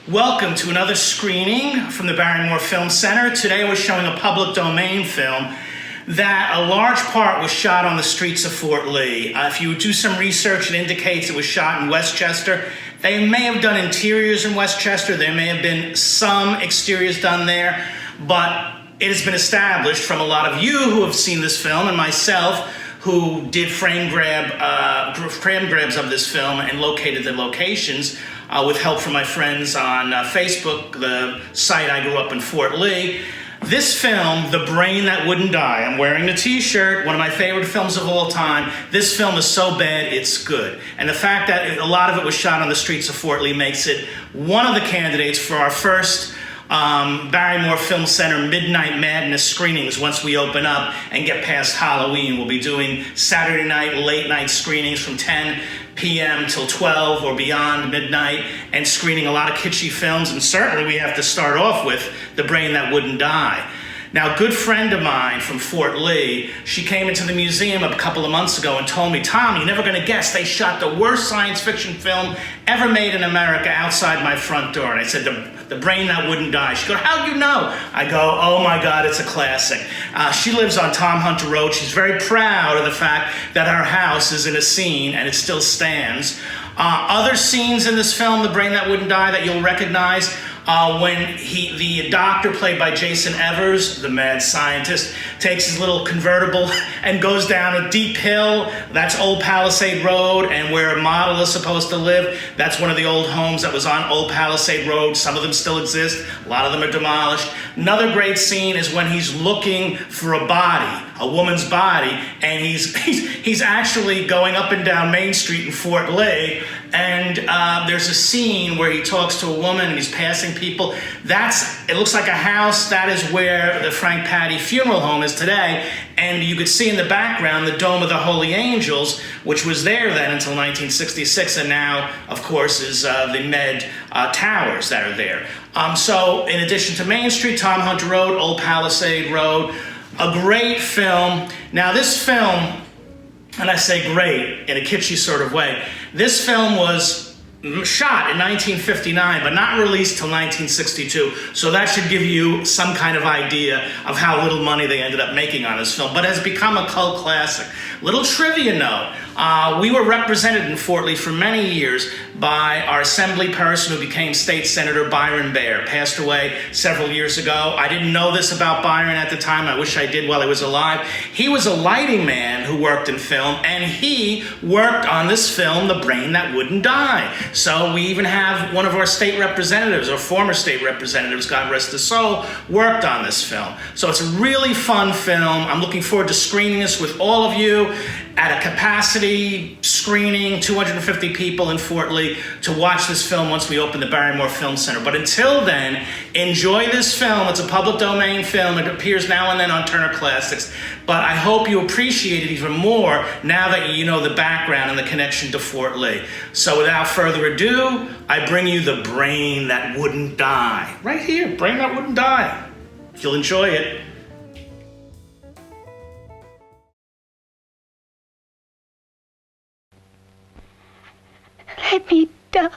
Welcome to another screening from the Barrymore Film Center. Today we're showing a public domain film that a large part was shot on the streets of Fort Lee. If you do some research, it indicates it was shot in Westchester. They may have done interiors in Westchester. There may have been some exteriors done there, but it has been established from a lot of you who have seen this film and myself who did frame grabs of this film and located the locations with help from my friends on Facebook, the site I grew up in, Fort Lee. This film, The Brain That Wouldn't Die, I'm wearing the t-shirt, one of my favorite films of all time. This film is so bad, it's good. And the fact that a lot of it was shot on the streets of Fort Lee makes it one of the candidates for our first Barrymore Film Center Midnight Madness screenings once we open up and get past Halloween. We'll be doing Saturday night, late night screenings from 10 p.m. till 12 or beyond midnight and screening a lot of kitschy films. And certainly we have to start off with The Brain That Wouldn't Die. Now, a good friend of mine from Fort Lee, she came into the museum a couple of months ago and told me, Tom, you're never going to guess, they shot the worst science fiction film ever made in America outside my front door. And I said, The Brain That Wouldn't Die. She goes, how'd you know? I go, oh my God, it's a classic. She lives on Tom Hunter Road. She's very proud of the fact that her house is in a scene and it still stands. Other scenes in this film, The Brain That Wouldn't Die, that you'll recognize, when the doctor played by Jason Evers, the mad scientist, takes his little convertible and goes down a deep hill. That's Old Palisade Road, and where a model is supposed to live, that's one of the old homes that was on Old Palisade Road. Some of them still exist. A lot of them are demolished. Another great scene is when he's looking for a body, a woman's body, and he's actually going up and down Main Street in Fort Lee, and there's a scene where he talks to a woman and he's passing people. It looks like a house. That is where the Frank Patty Funeral Home is today, and you could see in the background the Dome of the Holy Angels, which was there then until 1966, and now, of course, is the Med Towers that are there. So in addition to Main Street, Tom Hunter Road, Old Palisade Road, a great film. Now this film, and I say great in a kitschy sort of way, this film was shot in 1959, but not released till 1962. So that should give you some kind of idea of how little money they ended up making on this film, but has become a cult classic. Little trivia note, we were represented in Fort Lee for many years by our assembly person who became state senator, Byron Baer, passed away several years ago. I didn't know this about Byron at the time. I wish I did while he was alive. He was a lighting man who worked in film, and he worked on this film, The Brain That Wouldn't Die. So we even have one of our state representatives, or former state representatives, God rest his soul, worked on this film. So it's a really fun film. I'm looking forward to screening this with all of you at a capacity screening, 250 people in Fort Lee, to watch this film once we open the Barrymore Film Center. But until then, enjoy this film. It's a public domain film. It appears now and then on Turner Classics. But I hope you appreciate it even more now that you know the background and the connection to Fort Lee. So without further ado, I bring you The Brain That Wouldn't Die. Right here, Brain That Wouldn't Die. You'll enjoy it. Let me die.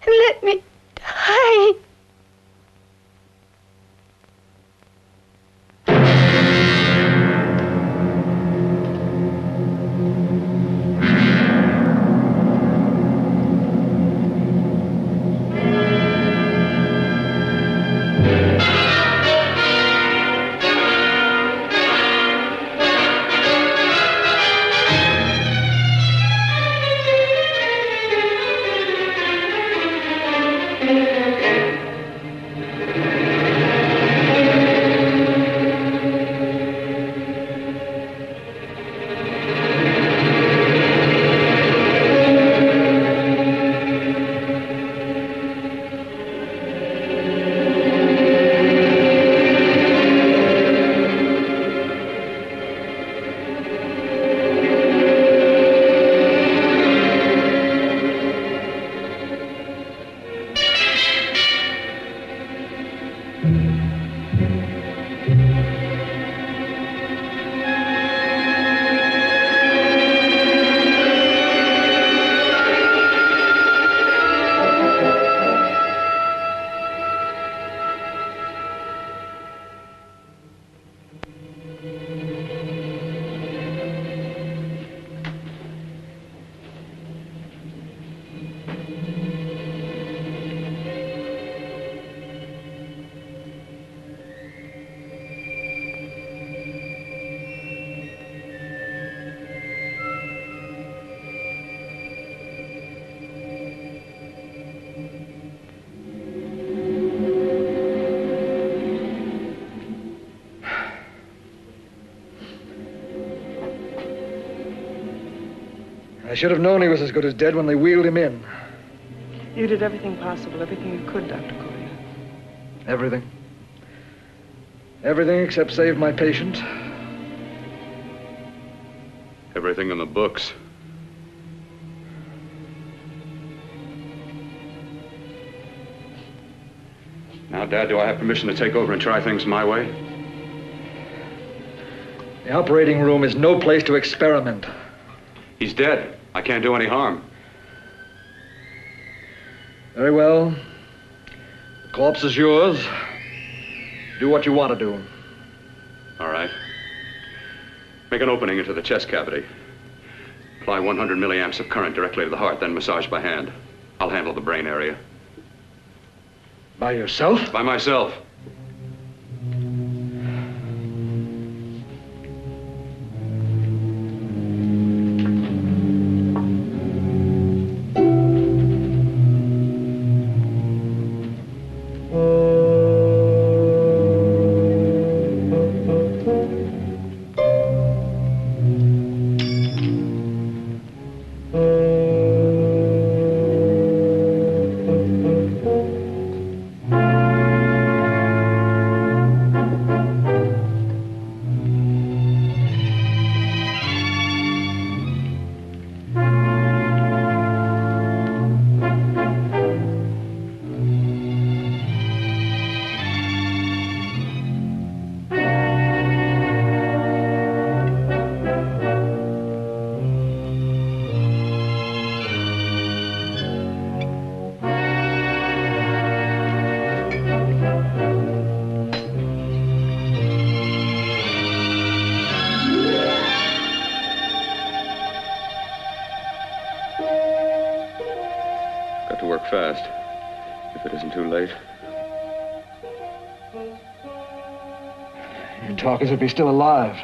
Let me die. I should have known he was as good as dead when they wheeled him in. You did everything possible, everything you could, Dr. Cortner. Everything. Everything except save my patient. Everything in the books. Now, Dad, do I have permission to take over and try things my way? The operating room is no place to experiment. He's dead. I can't do any harm. Very well. The corpse is yours. Do what you want to do. All right. Make an opening into the chest cavity. Apply 100 milliamps of current directly to the heart, then massage by hand. I'll handle the brain area. By yourself? By myself. Got to work fast, if it isn't too late. You talk as if he's still alive.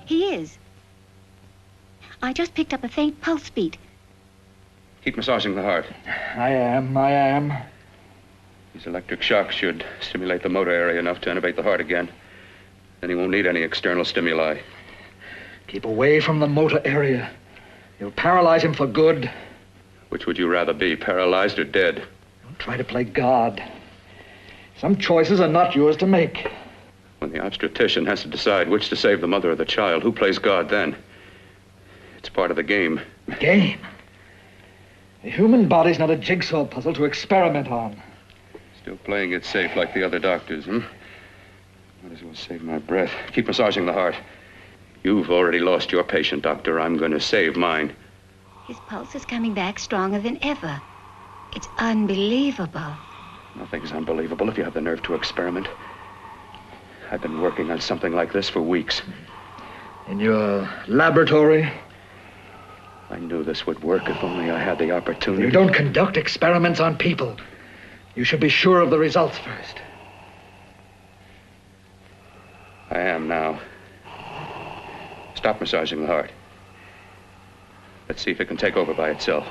He is. I just picked up a faint pulse beat. Keep massaging the heart. I am. These electric shocks should stimulate the motor area enough to innervate the heart again. Then he won't need any external stimuli. Keep away from the motor area. You'll paralyze him for good. Which would you rather be, paralyzed or dead? Don't try to play God. Some choices are not yours to make. When the obstetrician has to decide which to save the mother or the child, who plays God then? It's part of the game. Game? The human body's not a jigsaw puzzle to experiment on. Still playing it safe like the other doctors, hmm? Might as well save my breath. Keep massaging the heart. You've already lost your patient, Doctor. I'm going to save mine. His pulse is coming back stronger than ever. It's unbelievable. Nothing's unbelievable if you have the nerve to experiment. I've been working on something like this for weeks. In your laboratory? I knew this would work if only I had the opportunity. You don't conduct experiments on people. You should be sure of the results first. I am now. Stop massaging the heart. Let's see if it can take over by itself.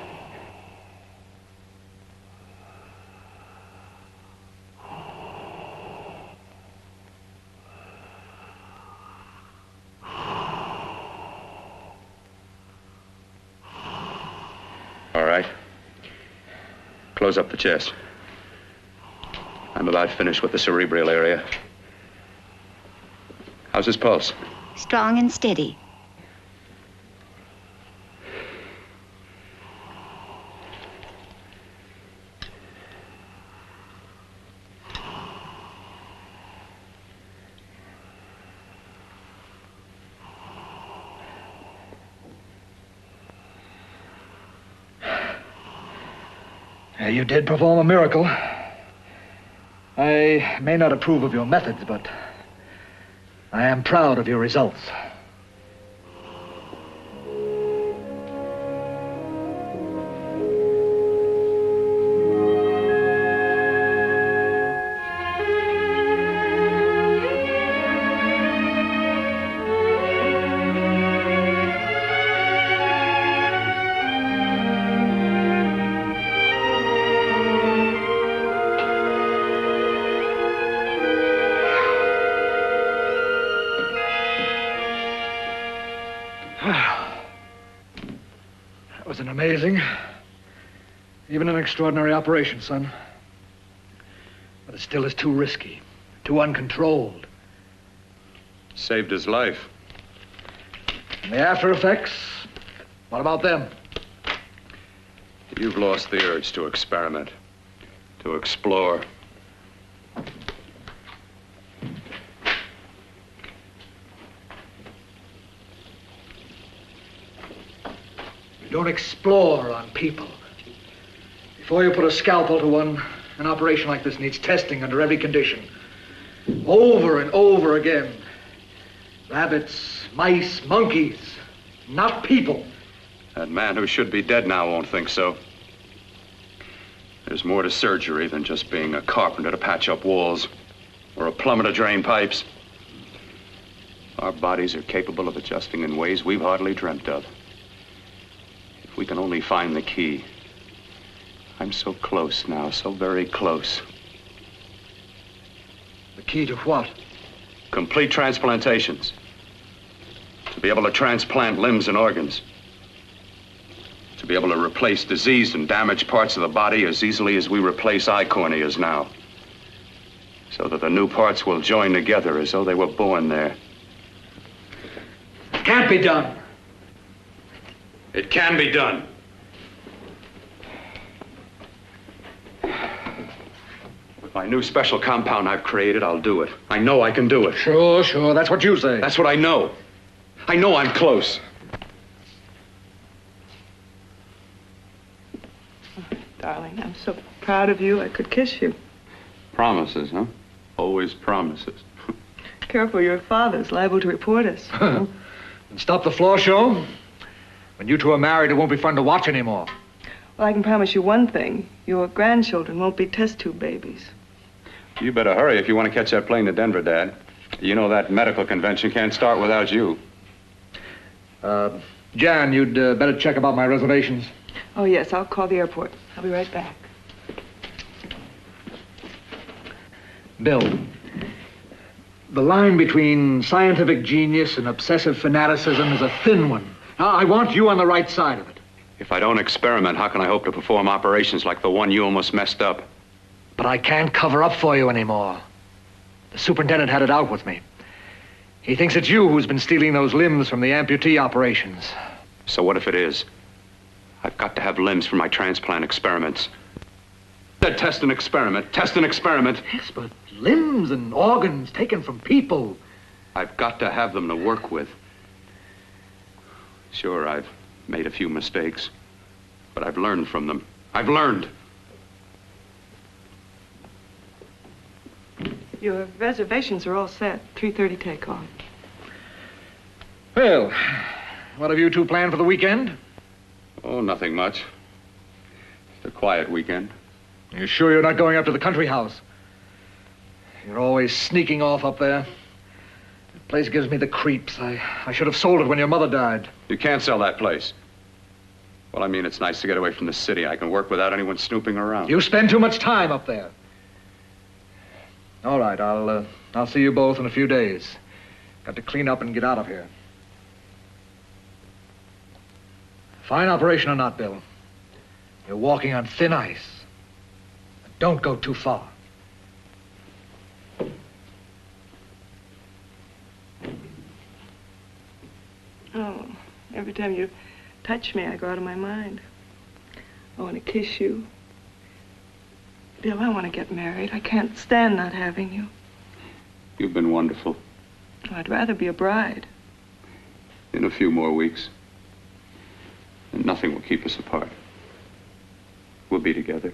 All right. Close up the chest. I'm about finished with the cerebral area. How's his pulse? Strong and steady. You did perform a miracle. I may not approve of your methods, but I am proud of your results. amazing. Even an extraordinary operation, son. But it still is too risky, too uncontrolled. Saved his life. And the after effects, what about them? You've lost the urge to experiment, to explore. You don't explore on people. Before you put a scalpel to one, an operation like this needs testing under every condition. Over and over again. Rabbits, mice, monkeys, not people. That man who should be dead now won't think so. There's more to surgery than just being a carpenter to patch up walls or a plumber to drain pipes. Our bodies are capable of adjusting in ways we've hardly dreamt of. If we can only find the key. I'm so close now, so very close. The key to what? Complete transplantations. To be able to transplant limbs and organs. To be able to replace diseased and damaged parts of the body as easily as we replace eye corneas now. So that the new parts will join together as though they were born there. It can't be done. It can be done. With my new special compound I've created, I'll do it. I know I can do it. Sure, that's what you say. That's what I know. I know I'm close. Darling, I'm so proud of you, I could kiss you. Promises, huh? Always promises. Careful, your father's liable to report us. And stop the floor show. When you two are married, it won't be fun to watch anymore. Well, I can promise you one thing. Your grandchildren won't be test tube babies. You better hurry if you want to catch that plane to Denver, Dad. You know that medical convention can't start without you. Jan, you'd better check about my reservations. Oh, yes, I'll call the airport. I'll be right back. Bill, the line between scientific genius and obsessive fanaticism is a thin one. I want you on the right side of it. If I don't experiment, how can I hope to perform operations like the one you almost messed up? But I can't cover up for you anymore. The superintendent had it out with me. He thinks it's you who's been stealing those limbs from the amputee operations. So what if it is? I've got to have limbs for my transplant experiments. Test and experiment, test and experiment. Yes, but limbs and organs taken from people. I've got to have them to work with. Sure, I've made a few mistakes, but I've learned from them. I've learned. Your reservations are all set. 3:30 takeoff. Well, what have you two planned for the weekend? Oh, nothing much. Just a quiet weekend. You sure you're not going up to the country house? You're always sneaking off up there. The place gives me the creeps. I should have sold it when your mother died. You can't sell that place. Well, I mean, it's nice to get away from the city. I can work without anyone snooping around. You spend too much time up there. All right, I'll see you both in a few days. Got to clean up and get out of here. Fine operation or not, Bill, you're walking on thin ice. Don't go too far. Oh, every time you touch me, I go out of my mind. I want to kiss you. Bill, I want to get married. I can't stand not having you. You've been wonderful. I'd rather be a bride. In a few more weeks. And nothing will keep us apart. We'll be together.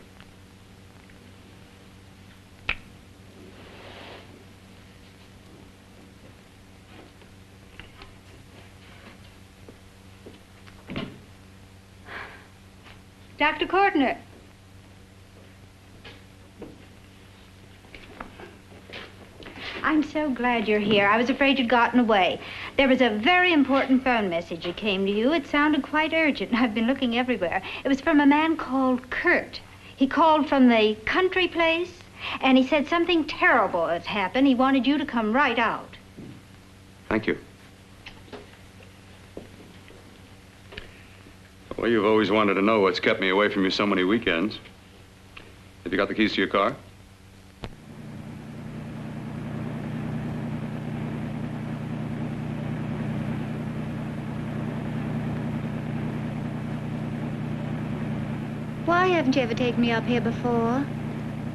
Dr. Cortner. I'm so glad you're here. I was afraid you'd gotten away. There was a very important phone message that came to you. It sounded quite urgent. I've been looking everywhere. It was from a man called Kurt. He called from the country place, and he said something terrible had happened. He wanted you to come right out. Thank you. Well, you've always wanted to know what's kept me away from you so many weekends. Have you got the keys to your car? Why haven't you ever taken me up here before?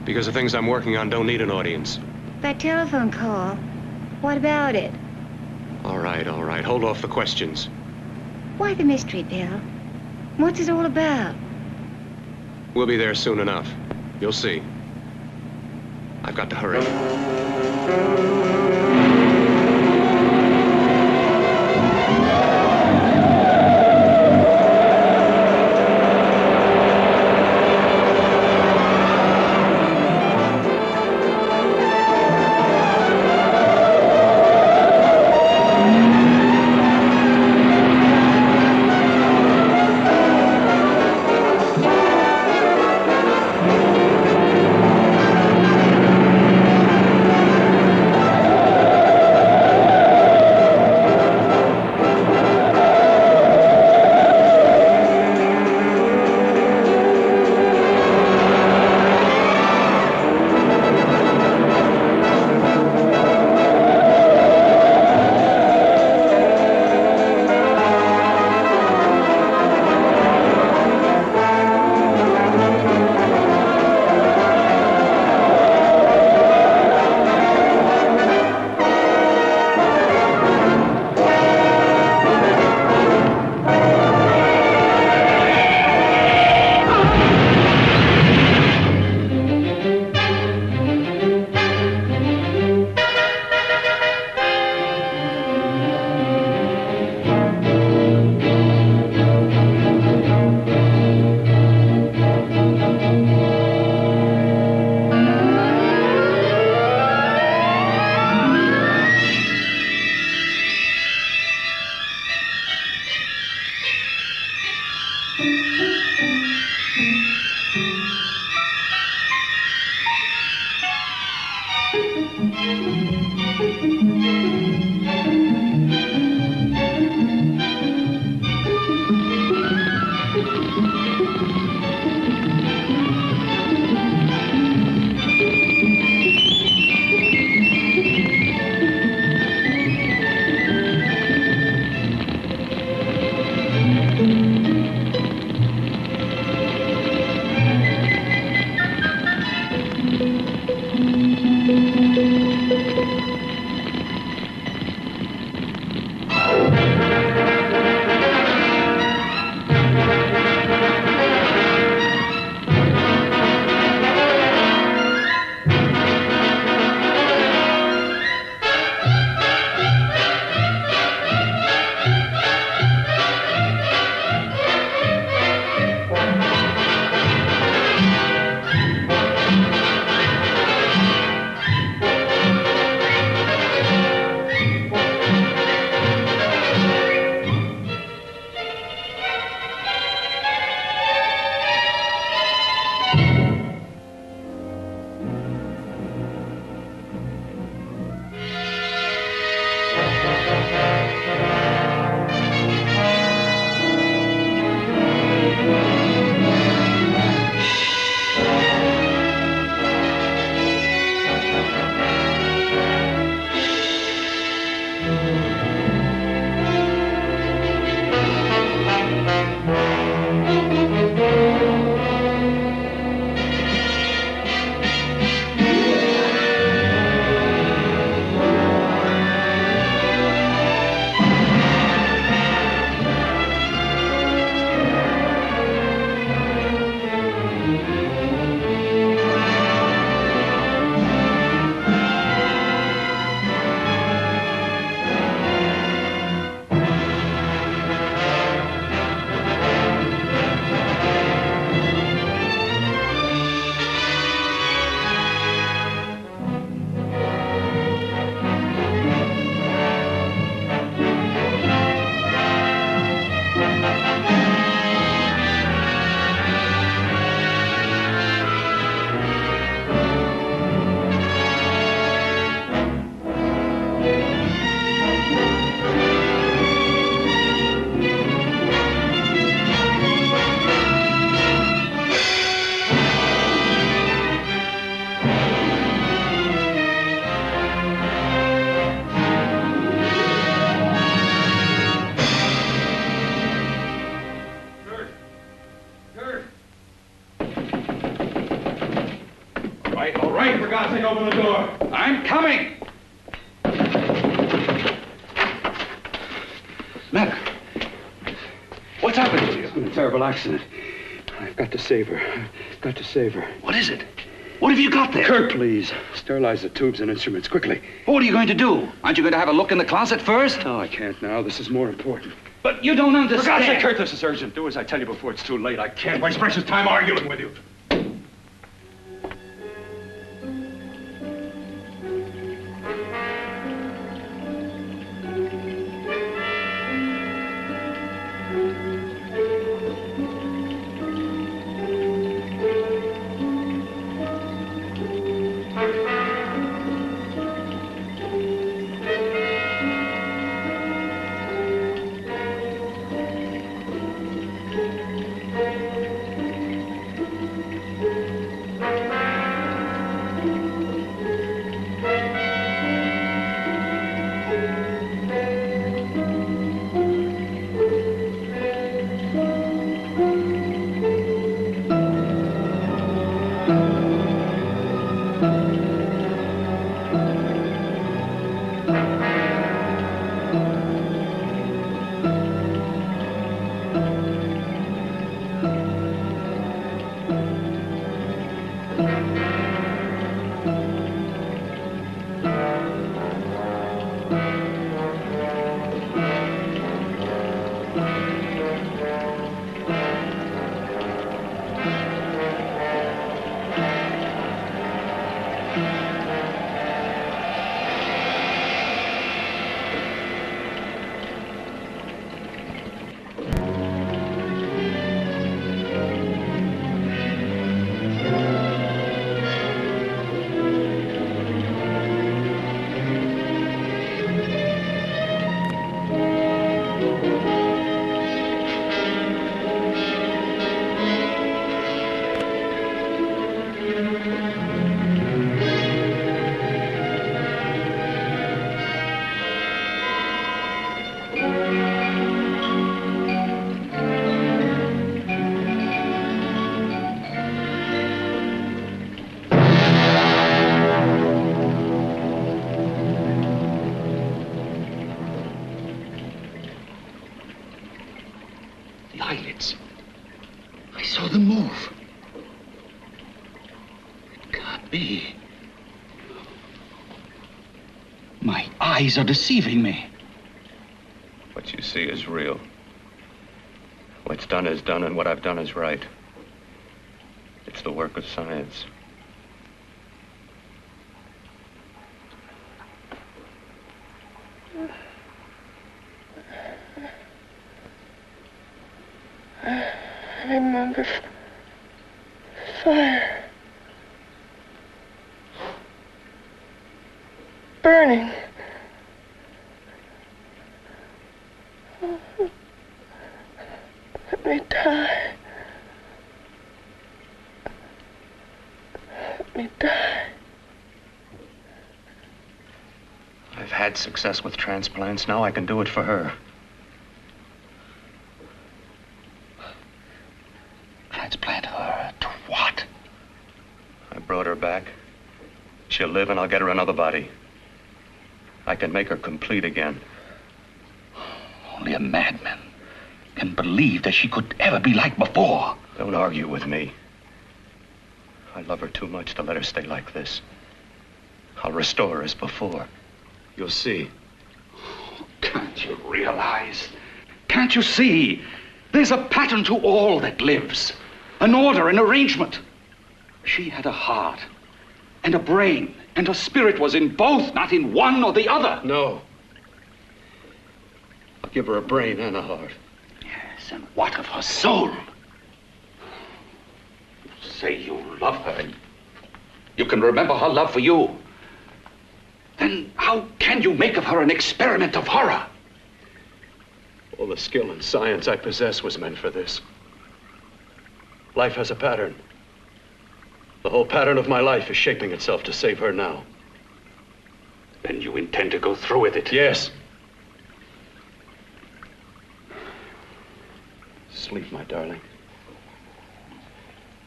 Because the things I'm working on don't need an audience. That telephone call. What about it? All right. Hold off the questions. Why the mystery, Bill? What's it all about? We'll be there soon enough. You'll see. I've got to hurry. all right. For God's sake, open the door. I'm coming. Matter? What's happened to you? It's been a terrible accident. I've got to save her. I've got to save her. What is it? What have you got there? Kurt, please. Sterilize the tubes and instruments, quickly. What are you going to do? Aren't you going to have a look in the closet first? No, I can't now. This is more important. But you don't understand. For God's sake, Kurt, this is urgent. Do as I tell you before it's too late. I can't waste precious time arguing with you. Eyelids. I saw them move. It can't be. My eyes are deceiving me. What you see is real. What's done is done, and what I've done is right. It's the work of science. I remember fire. Burning. Let me die. Let me die. I've had success with transplants. Now I can do it for her. Transplant her to what? I brought her back. She'll live, and I'll get her another body. I can make her complete again. Only a madman can believe that she could ever be like before. Don't argue with me. I love her too much to let her stay like this. I'll restore her as before. You'll see. Can't you realize? Can't you see? There's a pattern to all that lives. An order, an arrangement. She had a heart and a brain, and her spirit was in both, not in one or the other. No. I'll give her a brain and a heart. Yes, and what of her soul? You say you love her, and you can remember her love for you. Then how can you make of her an experiment of horror? All the skill and science I possess was meant for this. Life has a pattern. The whole pattern of my life is shaping itself to save her now. Then you intend to go through with it? Yes. Sleep, my darling.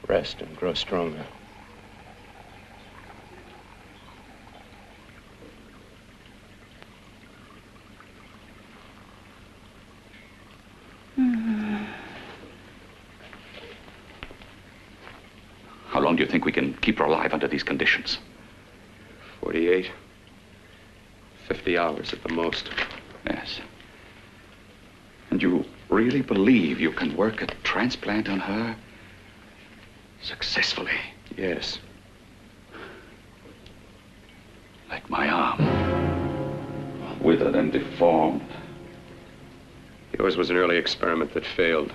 Rest and grow stronger. long do you think we can keep her alive under these conditions? 48, 50 hours at the most. Yes. And you really believe you can work a transplant on her successfully? Yes. Like my arm. Withered and deformed. Yours was an early experiment that failed.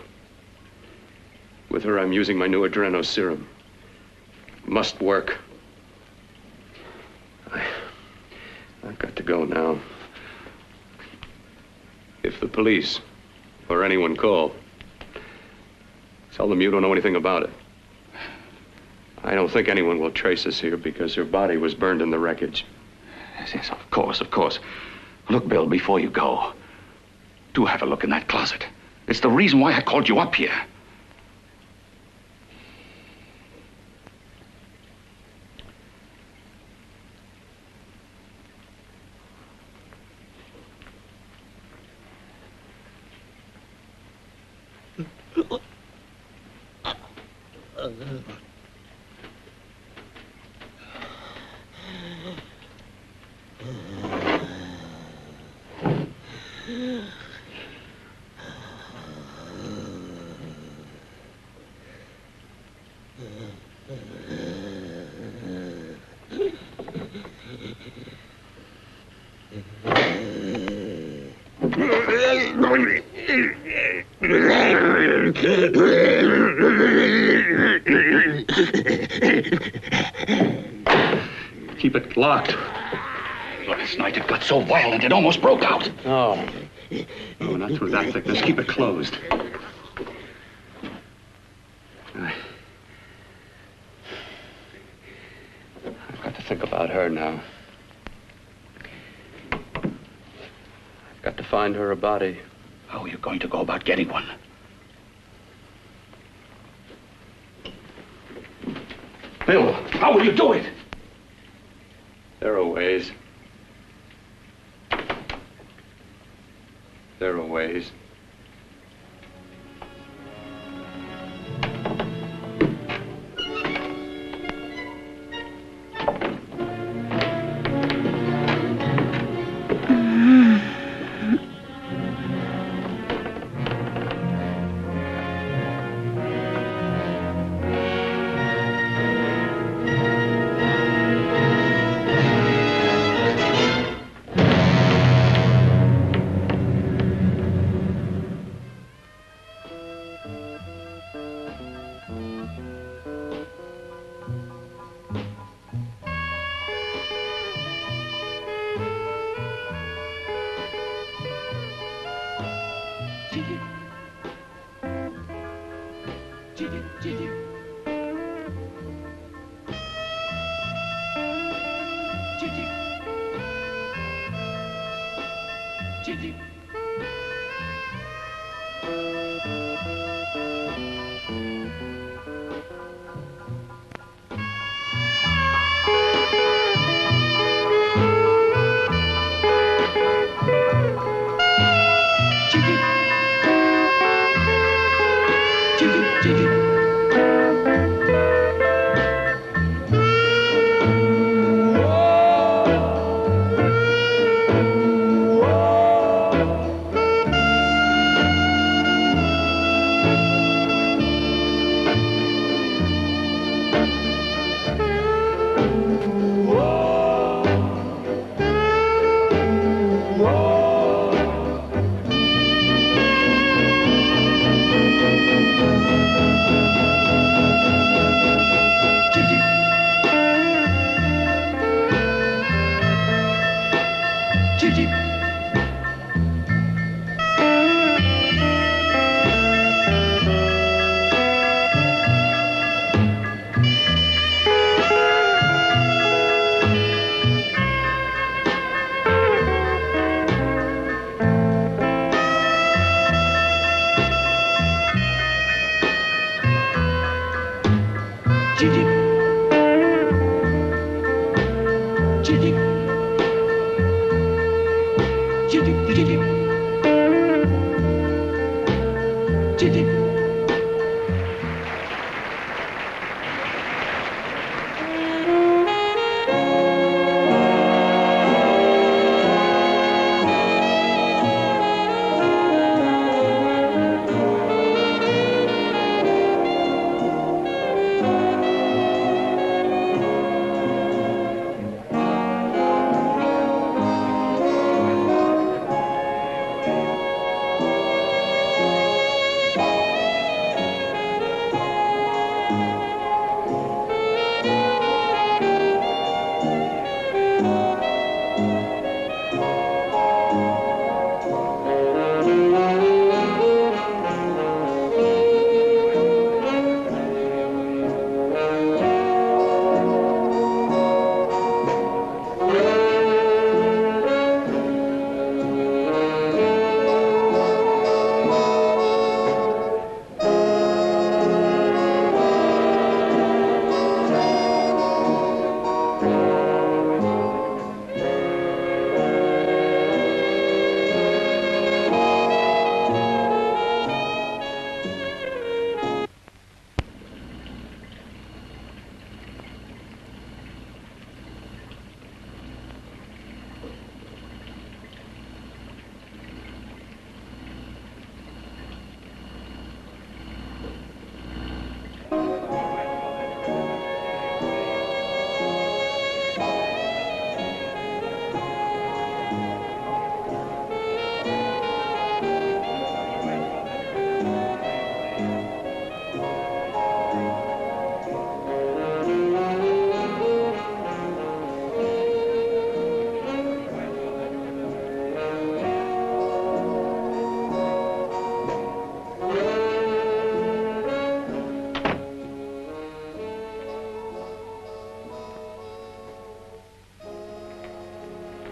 With her, I'm using my new adreno serum. Must work. I've got to go now. If the police or anyone call, tell them you don't know anything about it. I don't think anyone will trace us here because her body was burned in the wreckage. Yes, of course, of course. Look, Bill, before you go, do have a look in that closet. It's the reason why I called you up here. Keep it locked. Last night it got so violent it almost broke out. Oh. Oh, not through that thickness. Keep it closed. I've got to think about her now. I've got to find her a body. How are you going to go about getting one? Bill, how will you do it? There are ways. There are ways.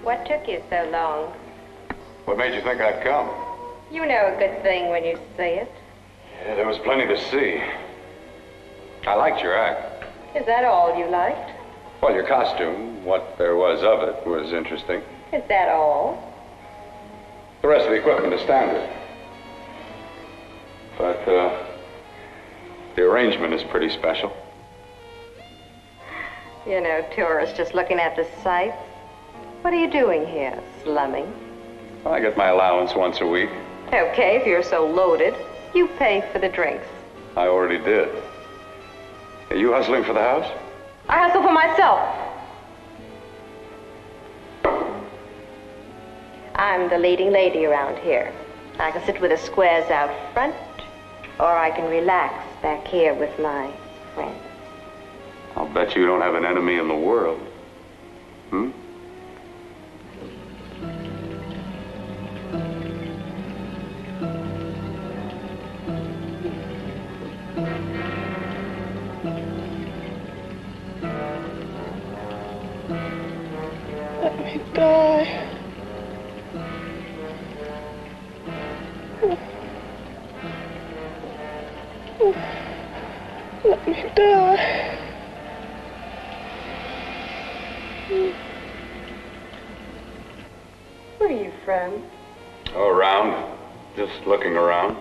What took you so long? What made you think I'd come? You know a good thing when you see it. Yeah, there was plenty to see. I liked your act. Is that all you liked? Well, your costume, what there was of it, was interesting. Is that all? The rest of the equipment is standard. But, the arrangement is pretty special. You know, tourists just looking at the sights. What are you doing here? Slumming? Well, I get my allowance once a week. Okay, if you're so loaded, you pay for the drinks. I already did. Are you hustling for the house? I hustle for myself. I'm the leading lady around here. I can sit with the squares out front, or I can relax back here with my friends. I'll bet you don't have an enemy in the world. Hmm? Let me die. Let me die. Where are you from? Oh, around. Just looking around.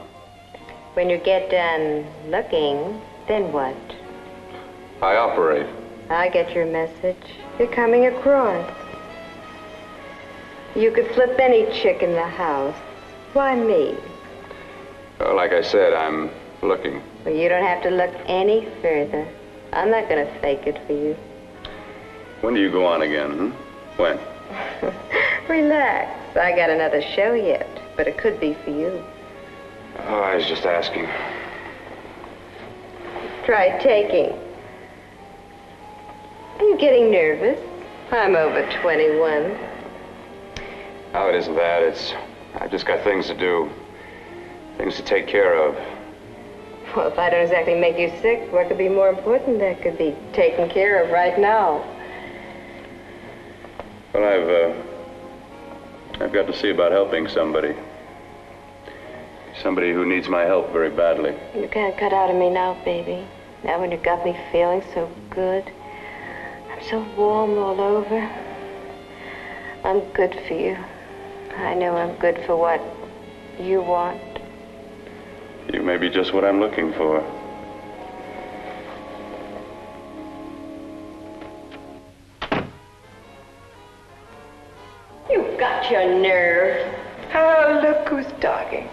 When you get done looking, then what? I operate. I get your message. You're coming across. You could flip any chick in the house. Why me? Well, like I said, I'm looking. Well, you don't have to look any further. I'm not going to fake it for you. When do you go on again, When? Relax. I got another show yet, but it could be for you. Oh, I was just asking. Try taking. Are you getting nervous? I'm over 21. No, it isn't that. I've just got things to do. Things to take care of. Well, if I don't exactly make you sick, what could be more important that could be taken care of right now? Well, I've got to see about helping somebody. Somebody who needs my help very badly. You can't cut out of me now, baby. Now when you got me feeling so good. I'm so warm all over. I'm good for you. I know I'm good for what you want. You may be just what I'm looking for. You've got your nerve. Oh, look who's talking.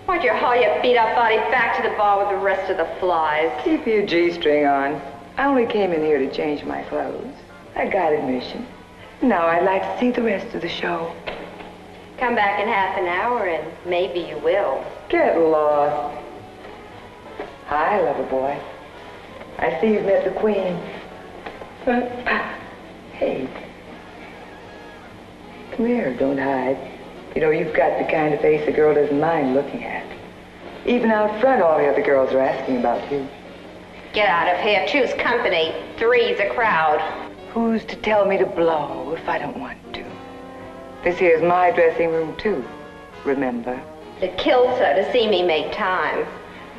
Why'd you haul your beat-up body back to the bar with the rest of the flies? Keep your G-string on. I only came in here to change my clothes. I got admission. Now I'd like to see the rest of the show. Come back in half an hour and maybe you will. Get lost. Hi, lover boy. I see you've met the queen. Hey. Come here, don't hide. You know, you've got the kind of face a girl doesn't mind looking at. Even out front, all the other girls are asking about you. Get out of here. Choose company. Three's a crowd. Who's to tell me to blow if I don't want to? This here's my dressing room, too. Remember? It kills her to see me make time.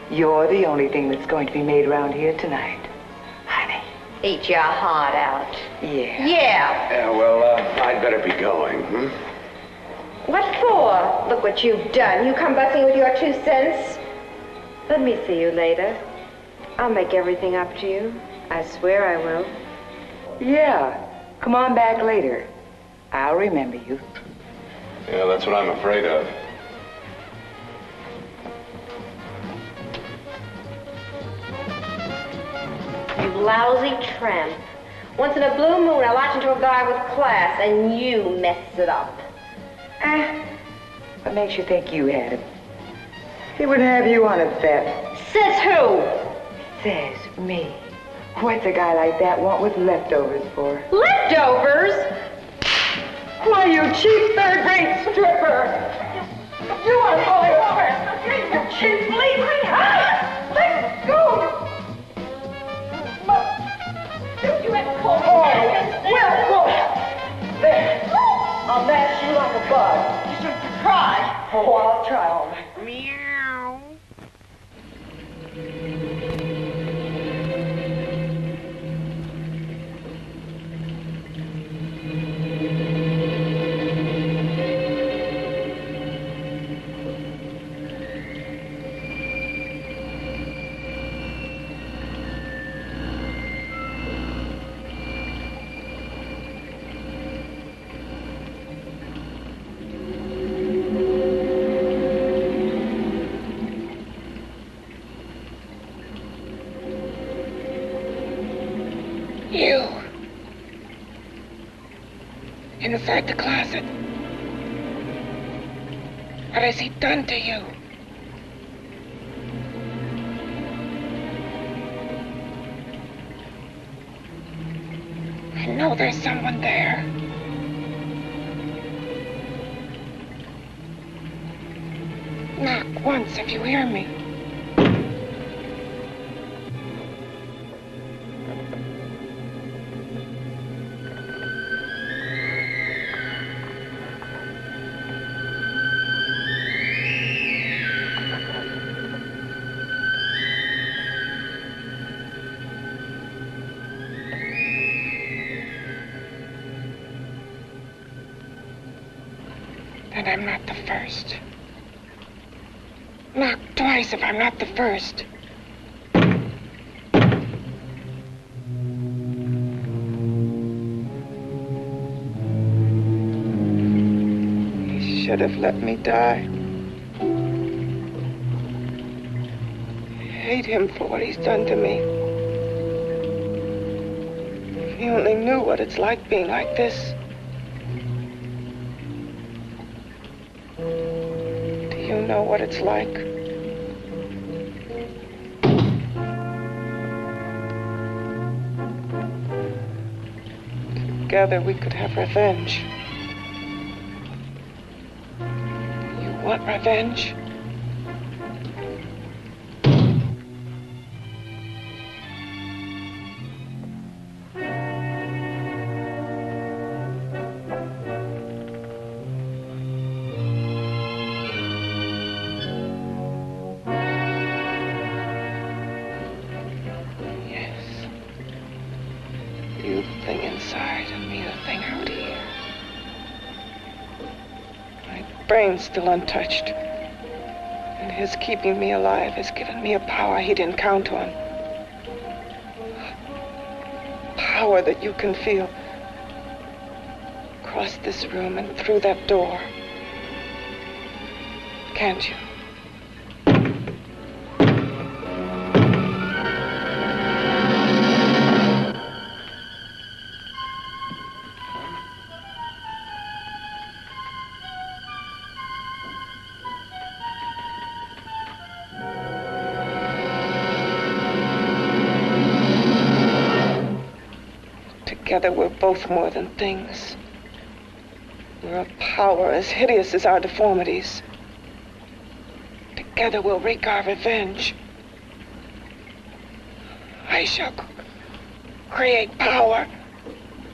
You're the only thing that's going to be made around here tonight. Honey. Eat your heart out. Yeah. Yeah. Yeah, well, I'd better be going, What for? Look what you've done. You come busting with your 2 cents. Let me see you later. I'll make everything up to you. I swear I will. Yeah. Come on back later. I'll remember you. Yeah, that's what I'm afraid of. You lousy tramp. Once in a blue moon, I latch into a guy with class, and you mess it up. What makes you think you had him? He wouldn't have you on a bet. Says who? Says me. What's a guy like that want with leftovers for? Leftovers? Why, you cheap third-rate stripper! You are a bully woman! You cheap bleeding! Let go! You ever call me? Well, there. You. Inside the closet. What has he done to you? I know there's someone there. Knock once if you hear me. And I'm not the first. Knock twice if I'm not the first. He should have let me die. I hate him for what he's done to me. If he only knew what it's like being like this. You know what it's like. Together we could have revenge. You want revenge? Brain's still untouched. And his keeping me alive has given me a power he didn't count on. Power that you can feel. Across this room and through that door. Can't you? Together we're both more than things. We're a power as hideous as our deformities. Together we'll wreak our revenge. I shall create power,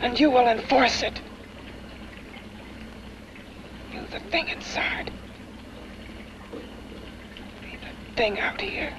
and you will enforce it. You the thing inside. Me the thing out here.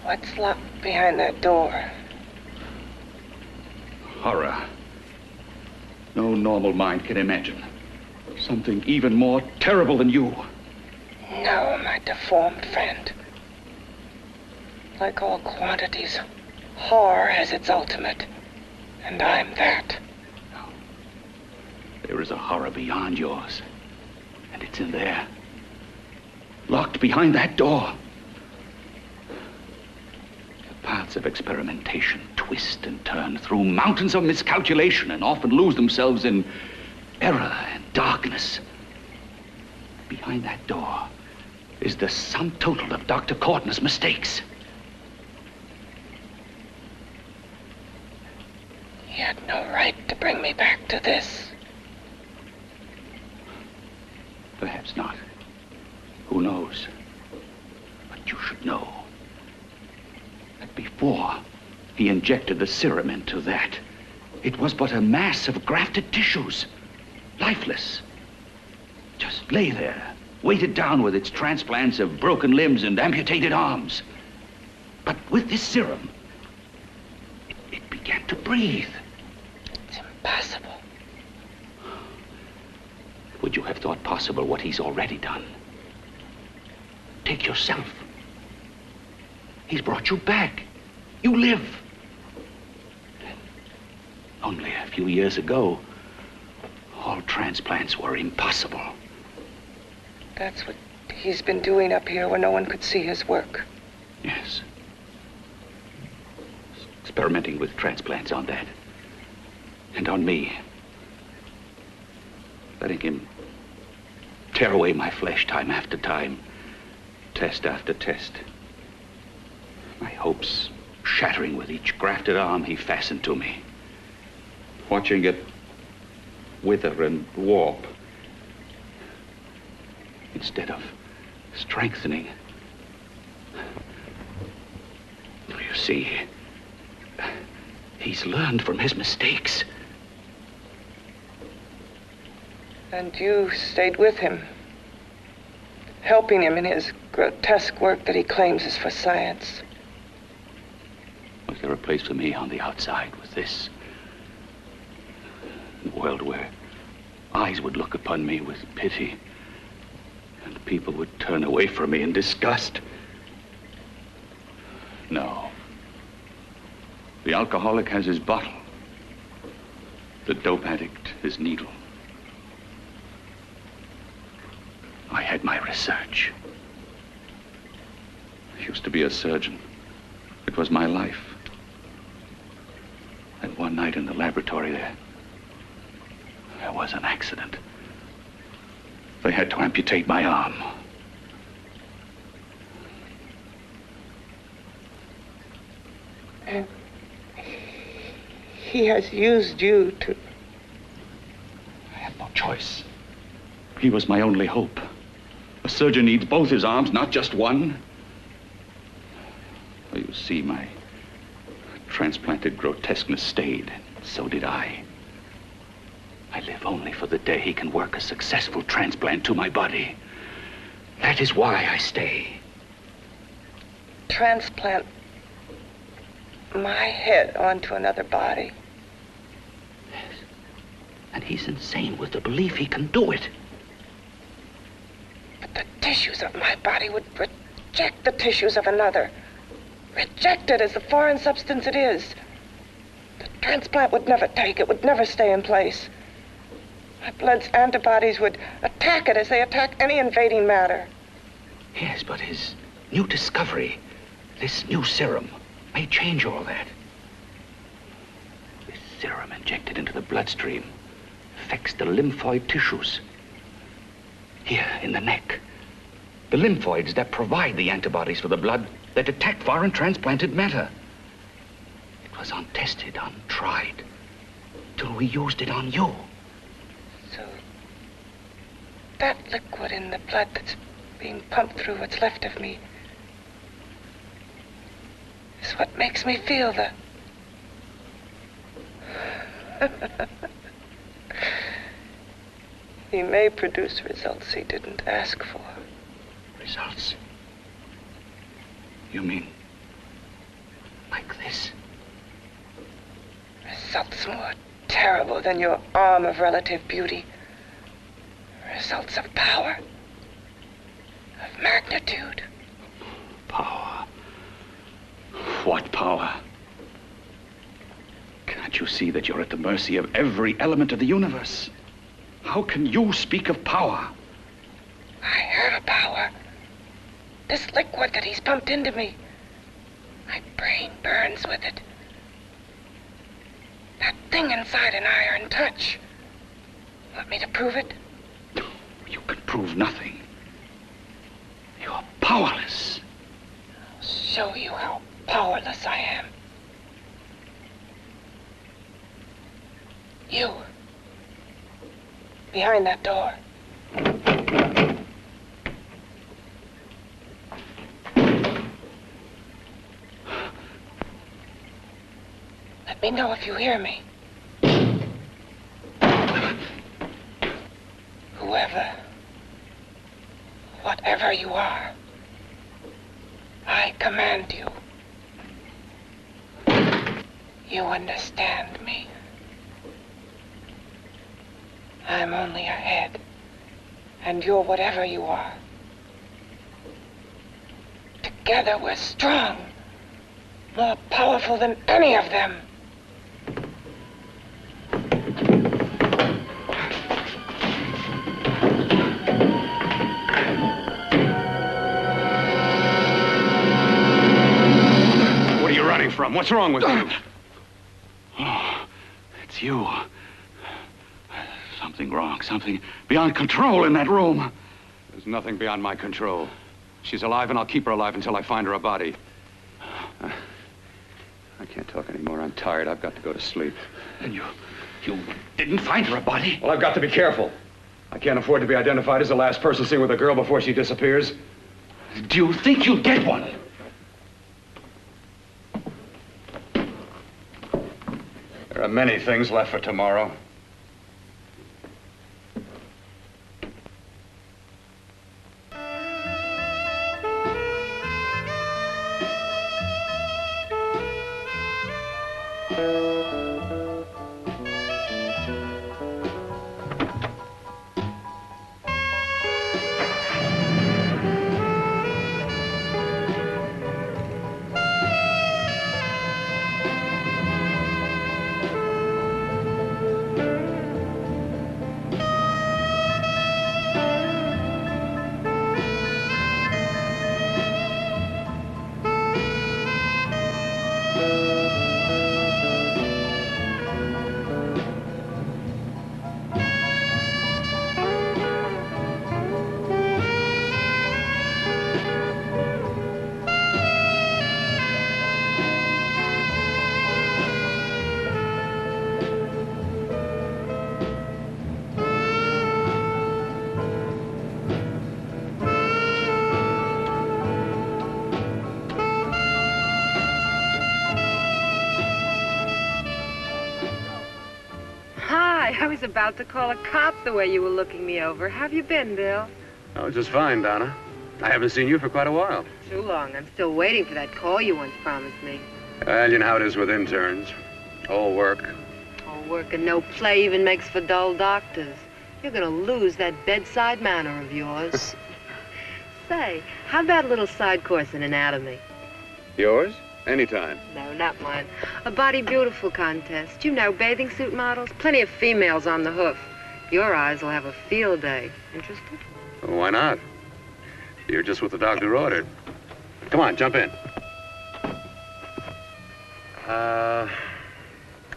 What's locked behind that door? horror. No normal mind can imagine something even more terrible than you. No, my deformed friend. Like all quantities, horror has its ultimate. And I'm that. There is a horror beyond yours. And it's in there. Locked behind that door. The paths of experimentation twist and turn through mountains of miscalculation and often lose themselves in error and darkness. Behind that door is the sum total of Dr. Cortner's mistakes. He had no right to bring me back to this. Perhaps not. Who knows? But you should know that before he injected the serum into that, it was but a mass of grafted tissues, lifeless. Just lay there, weighted down with its transplants of broken limbs and amputated arms. But with this serum, it began to breathe. It's impossible. Would you have thought possible what he's already done? Take yourself. He's brought you back. You live. Only a few years ago, all transplants were impossible. That's what he's been doing up here where no one could see his work. Yes. Experimenting with transplants on that. And on me. Letting him tear away my flesh time after time, test after test. My hopes shattering with each grafted arm he fastened to me. Watching it wither and warp instead of strengthening. You see, he's learned from his mistakes. And you stayed with him, helping him in his grotesque work that he claims is for science. Was there a place for me on the outside with this? In a world where eyes would look upon me with pity and people would turn away from me in disgust? No. The alcoholic has his bottle. The dope addict his needle. I had my research. I used to be a surgeon. It was my life. And one night in the laboratory there was an accident. They had to amputate my arm. And he has used you to... I had no choice. He was my only hope. A surgeon needs both his arms, not just one. Well, you see, my transplanted grotesqueness stayed. So did I. I live only for the day he can work a successful transplant to my body. That is why I stay. Transplant my head onto another body. Yes. And he's insane with the belief he can do it. But the tissues of my body would reject the tissues of another. Reject it as the foreign substance it is. The transplant would never take it, would never stay in place. My blood's antibodies would attack it as they attack any invading matter. Yes, but his new discovery, this new serum, may change all that. This serum injected into the bloodstream affects the lymphoid tissues. Here, in the neck. The lymphoids that provide the antibodies for the blood that attack foreign transplanted matter. It was untested, untried, till we used it on you. So, that liquid in the blood that's being pumped through what's left of me is what makes me feel the... He may produce results he didn't ask for. Results? You mean like this? Results. Results more terrible than your arm of relative beauty. Results of power. Of magnitude. Power. What power? Can't you see that you're at the mercy of every element of the universe? How can you speak of power? I heard of power. This liquid that he's pumped into me. My brain burns with it. That thing inside an iron touch. Want me to prove it? You can prove nothing. You're powerless. I'll show you how powerless I am. You. Behind that door. Let me know if you hear me. Whoever, whatever you are, I command you. You understand me. I'm only a head, and you're whatever you are. Together we're strong, more powerful than any of them. What are you running from? What's wrong with you? Oh, it's you. Something wrong, something beyond control in that room. There's nothing beyond my control. She's alive, and I'll keep her alive until I find her a body. I can't talk anymore. I'm tired. I've got to go to sleep. And you didn't find her a body? Well, I've got to be careful. I can't afford to be identified as the last person seen with a girl before she disappears. Do you think you'll get one? There are many things left for tomorrow. I was about to call a cop the way you were looking me over. How have you been, Bill? Oh, just fine, Donna. I haven't seen you for quite a while. Too long. I'm still waiting for that call you once promised me. Well, you know how it is with interns. All work. All work and no play even makes for dull doctors. You're gonna lose that bedside manner of yours. Say, how about a little side course in anatomy? Yours? Anytime. No, not mine. A body beautiful contest. You know, bathing suit models. Plenty of females on the hoof. Your eyes will have a field day. Interested? Well, why not? You're just what the doctor ordered. Come on, jump in.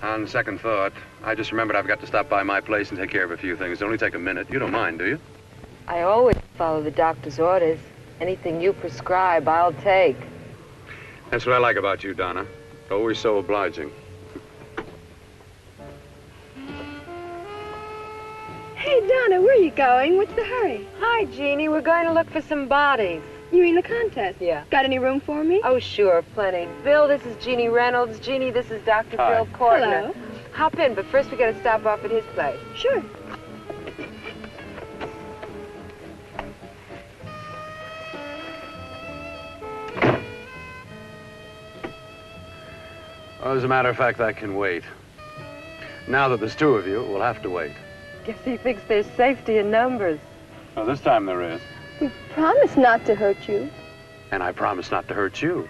On second thought, I just remembered I've got to stop by my place and take care of a few things. It'll only take a minute. You don't mind, do you? I always follow the doctor's orders. Anything you prescribe, I'll take. That's what I like about you, Donna. Always so obliging. Hey, Donna, where are you going? What's the hurry? Hi, Jeannie. We're going to look for some bodies. You mean the contest? Yeah. Got any room for me? Oh, sure, plenty. Bill, this is Jeannie Reynolds. Jeannie, this is Dr. Hi. Phil Cortner. Hello. Hop in, but first we got to stop off at his place. Sure. Well, as a matter of fact, that can wait. Now that there's two of you, we'll have to wait. Guess he thinks there's safety in numbers. Well, this time there is. We promise not to hurt you. And I promise not to hurt you.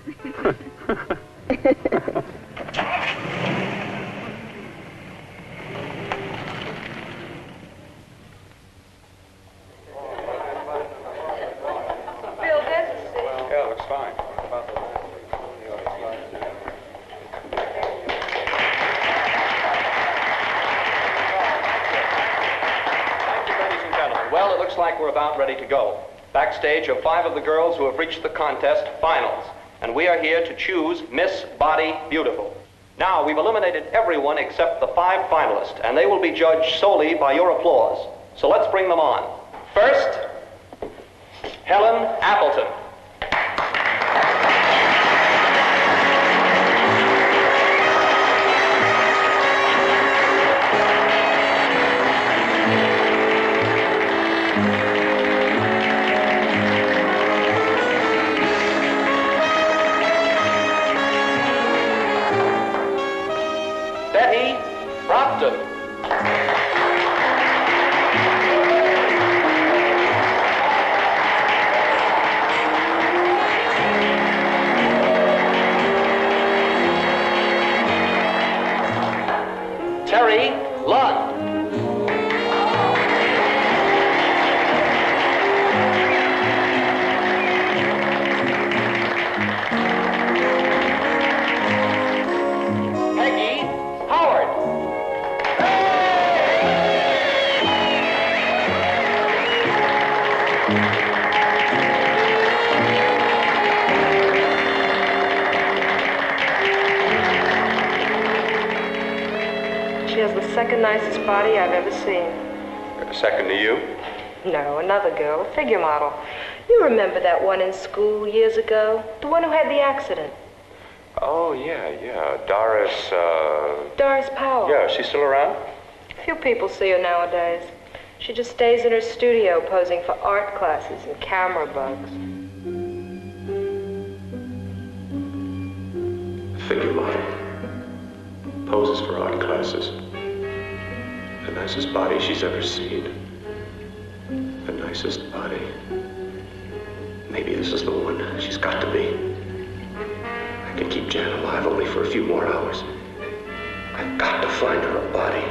Yeah, looks fine. Ladies and gentlemen, well, it looks like we're about ready to go. Backstage are 5 of the girls who have reached the contest finals, and we are here to choose Miss Body Beautiful. Now, we've eliminated everyone except the 5 finalists, and they will be judged solely by your applause. So let's bring them on. First, Helen Appleton. Betty Brockton. Terry Lund. Peggy Howard. She has the second nicest body I've ever seen. Second to you? No, another girl, a figure model. You remember that one in school years ago? The one who had the accident. Oh, yeah. Doris, Doris Powell. Yeah, she's still around? Few people see her nowadays. She just stays in her studio posing for art classes and camera bugs. Figure model. Poses for art classes. The nicest body she's ever seen. The nicest body. Maybe this is the one. She's got to be. I can keep Jan alive only for a few more hours. I've got to find her a body.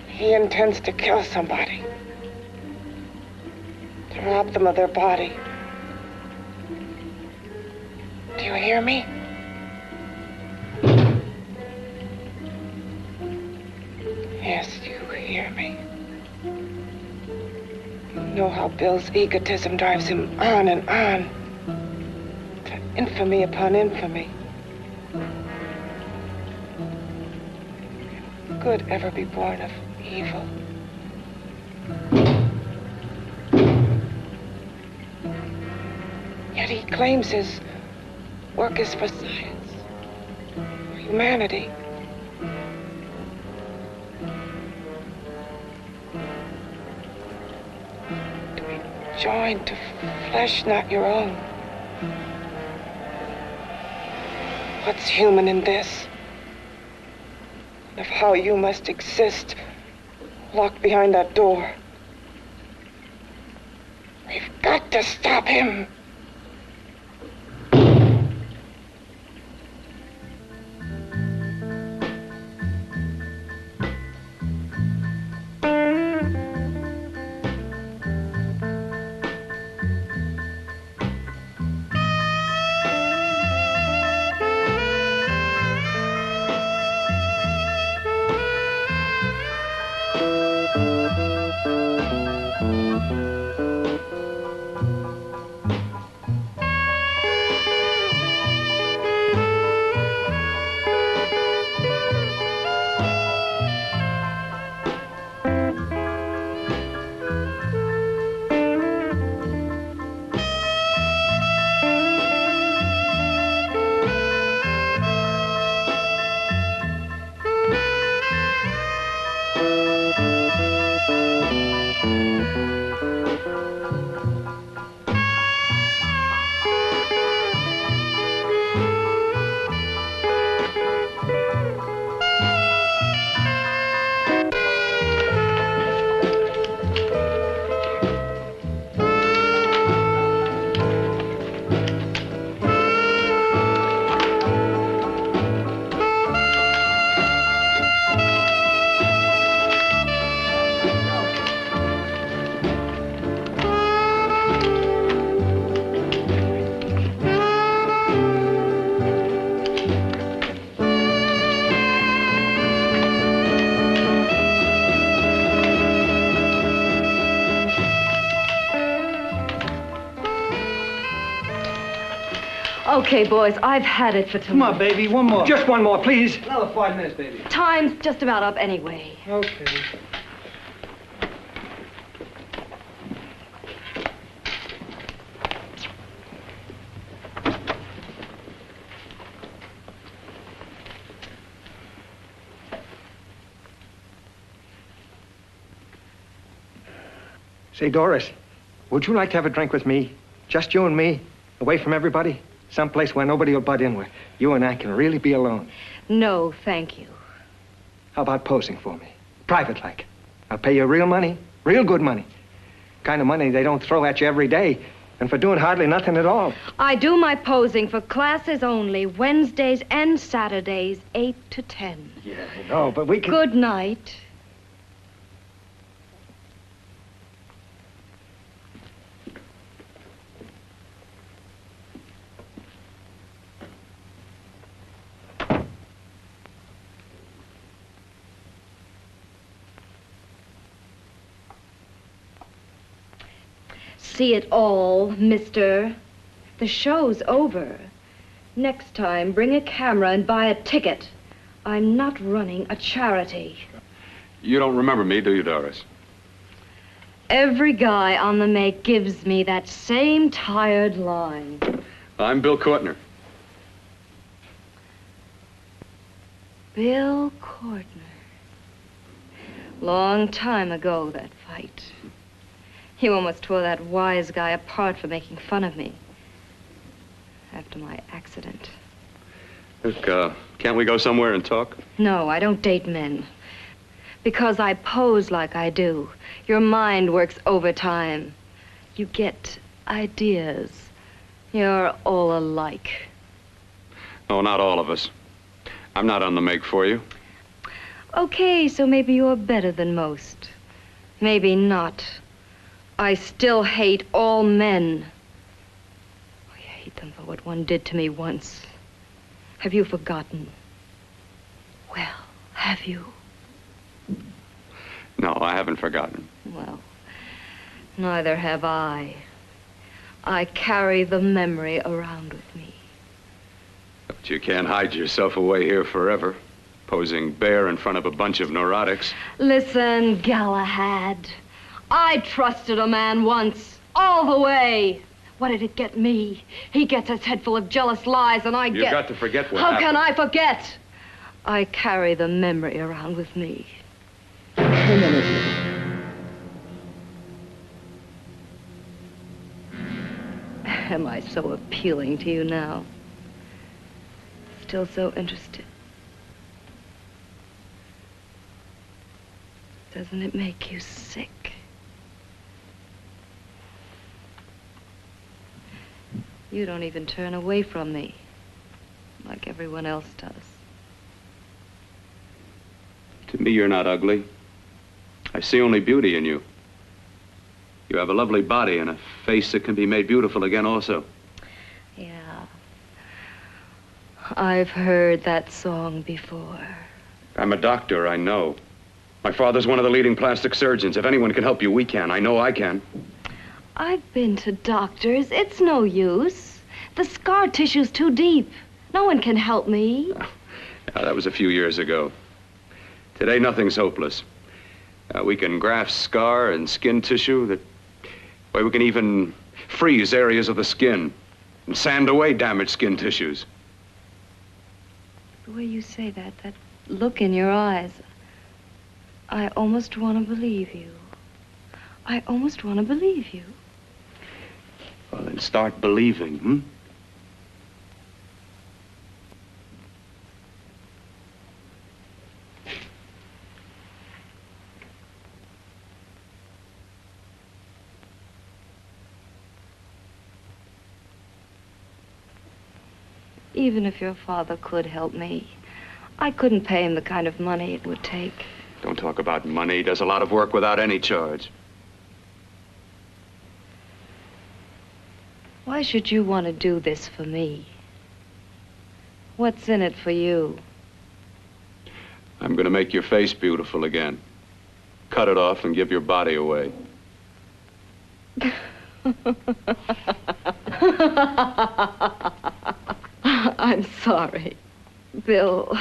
He intends to kill somebody. To rob them of their body. Do you hear me? Yes, you hear me. You know how Bill's egotism drives him on and on. To infamy upon infamy. Good ever be born of evil. Yet he claims his work is for science, for humanity. To be joined to flesh not your own. What's human in this? Of how you must exist, locked behind that door. We've got to stop him. Okay, boys, I've had it for tonight. Come on, baby, one more. Just one more, please. Another 5 minutes, baby. Time's just about up anyway. Okay. Say, Doris, would you like to have a drink with me? Just you and me, away from everybody? Someplace where nobody will butt in, where you and I can really be alone. No, thank you. How about posing for me? Private like. I'll pay you real money, real good money. Kind of money they don't throw at you every day, and for doing hardly nothing at all. I do my posing for classes only, Wednesdays and Saturdays, 8 to 10. Yeah, I know, but we can... Good night. See it all, mister. The show's over. Next time, bring a camera and buy a ticket. I'm not running a charity. You don't remember me, do you, Doris? Every guy on the make gives me that same tired line. I'm Bill Cortner. Bill Cortner. Long time ago, that fight. You almost tore that wise guy apart for making fun of me. After my accident. Look, can't we go somewhere and talk? No, I don't date men. Because I pose like I do. Your mind works overtime. You get ideas. You're all alike. Oh, not all of us. I'm not on the make for you. Okay, so maybe you're better than most. Maybe not. I still hate all men. I hate them for what one did to me once. Have you forgotten? Well, have you? No, I haven't forgotten. Well, neither have I. I carry the memory around with me. But you can't hide yourself away here forever, posing bare in front of a bunch of neurotics. Listen, Galahad. I trusted a man once, all the way. What did it get me? He gets his head full of jealous lies, and I get... You've got to forget what How happened. can I forget? I carry the memory around with me. Am I so appealing to you now? Still so interested? Doesn't it make you sick? You don't even turn away from me, like everyone else does. To me, you're not ugly. I see only beauty in you. You have a lovely body and a face that can be made beautiful again also. Yeah. I've heard that song before. I'm a doctor, I know. My father's one of the leading plastic surgeons. If anyone can help you, we can. I know I can. I've been to doctors. It's no use. The scar tissue's too deep. No one can help me. Now, that was a few years ago. Today, nothing's hopeless. We can graft scar and skin tissue. Well, we can even freeze areas of the skin and sand away damaged skin tissues. The way you say that look in your eyes, I almost want to believe you. I almost want to believe you. Well, then start believing, hmm? Even if your father could help me, I couldn't pay him the kind of money it would take. Don't talk about money. He does a lot of work without any charge. Why should you want to do this for me? What's in it for you? I'm going to make your face beautiful again. Cut it off and give your body away. I'm sorry. Bill,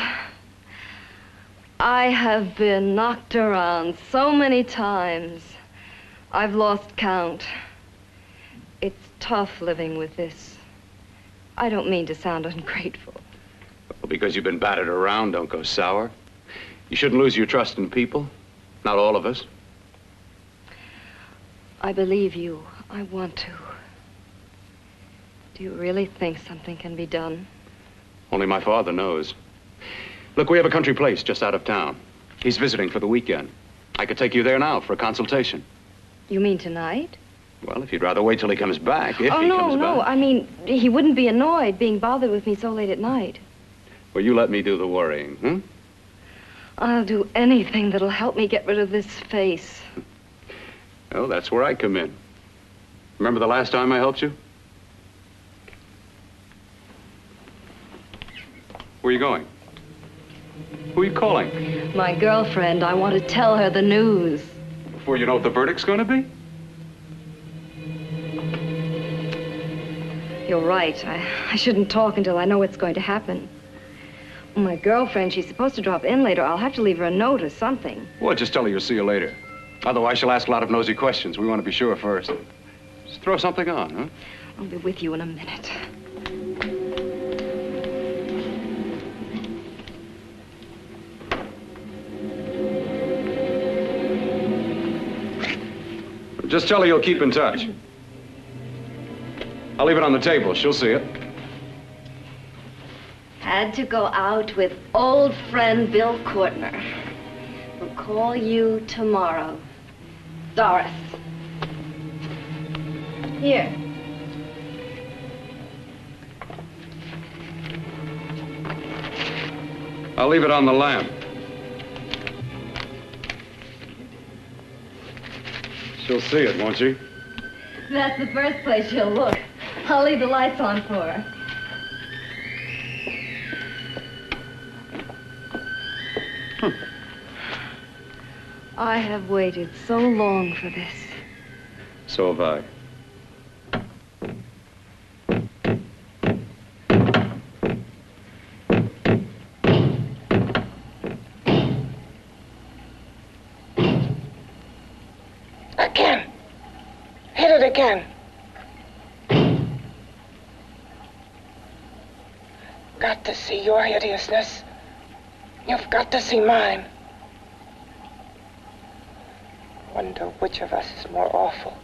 I have been knocked around so many times. I've lost count. It's tough living with this. I don't mean to sound ungrateful. Well, because you've been battered around, don't go sour. You shouldn't lose your trust in people. Not all of us. I believe you. I want to. Do you really think something can be done? Only my father knows. Look, we have a country place just out of town. He's visiting for the weekend. I could take you there now for a consultation. You mean tonight? Well, if you'd rather wait till he comes back, if he comes back. No. I mean, he wouldn't be annoyed being bothered with me so late at night. Well, you let me do the worrying, hmm? I'll do anything that'll help me get rid of this face. Well, that's where I come in. Remember the last time I helped you? Where are you going? Who are you calling? My girlfriend. I want to tell her the news. Before you know what the verdict's going to be? You're right. I shouldn't talk until I know what's going to happen. My girlfriend, she's supposed to drop in later. I'll have to leave her a note or something. Well, just tell her you'll see you later. Otherwise, she'll ask a lot of nosy questions. We want to be sure first. Just throw something on, huh? I'll be with you in a minute. Just tell her you'll keep in touch. I'll leave it on the table. She'll see it. Had to go out with old friend Bill Cortner. We'll call you tomorrow. Doris. Here. I'll leave it on the lamp. She'll see it, won't she? That's the first place she'll look. I'll leave the lights on for her. I have waited so long for this. So have I. Again. Hit it again. Got to see your hideousness. You've got to see mine. Wonder which of us is more awful.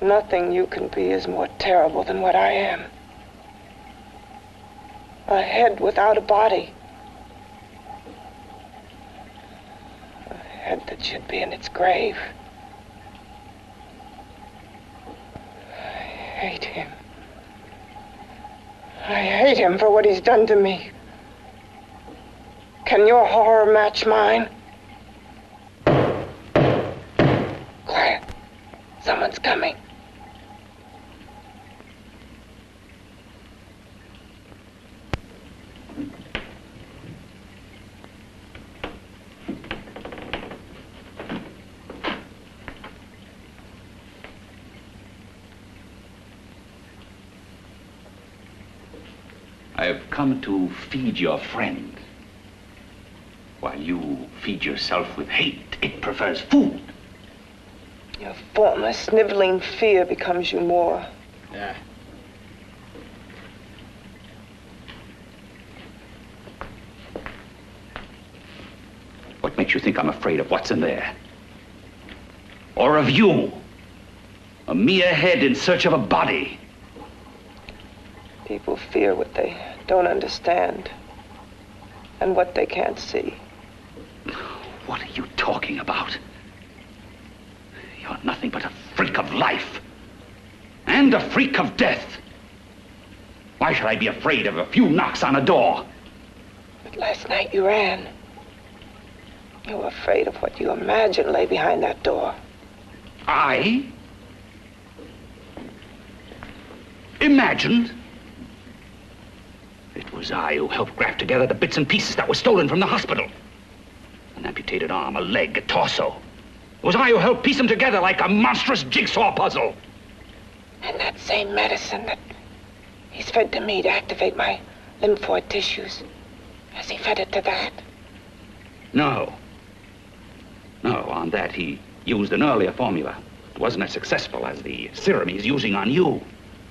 Nothing you can be is more terrible than what I am. A head without a body. A head that should be in its grave. I hate him. I hate him for what he's done to me. Can your horror match mine? Quiet. Someone's coming. I have come to feed your friend. While you feed yourself with hate, it prefers food. Your former sniveling fear becomes you more. Yeah. What makes you think I'm afraid of what's in there? Or of you? A mere head in search of a body. People fear what they don't understand and what they can't see. What are you talking about? You're nothing but a freak of life. And a freak of death. Why should I be afraid of a few knocks on a door? But last night you ran. You were afraid of what you imagined lay behind that door. I? Imagined? It was I who helped graft together the bits and pieces that were stolen from the hospital. An amputated arm, a leg, a torso. It was I who helped piece them together like a monstrous jigsaw puzzle. And that same medicine that he's fed to me to activate my lymphoid tissues, has he fed it to that? No. No, on that he used an earlier formula. It wasn't as successful as the serum he's using on you,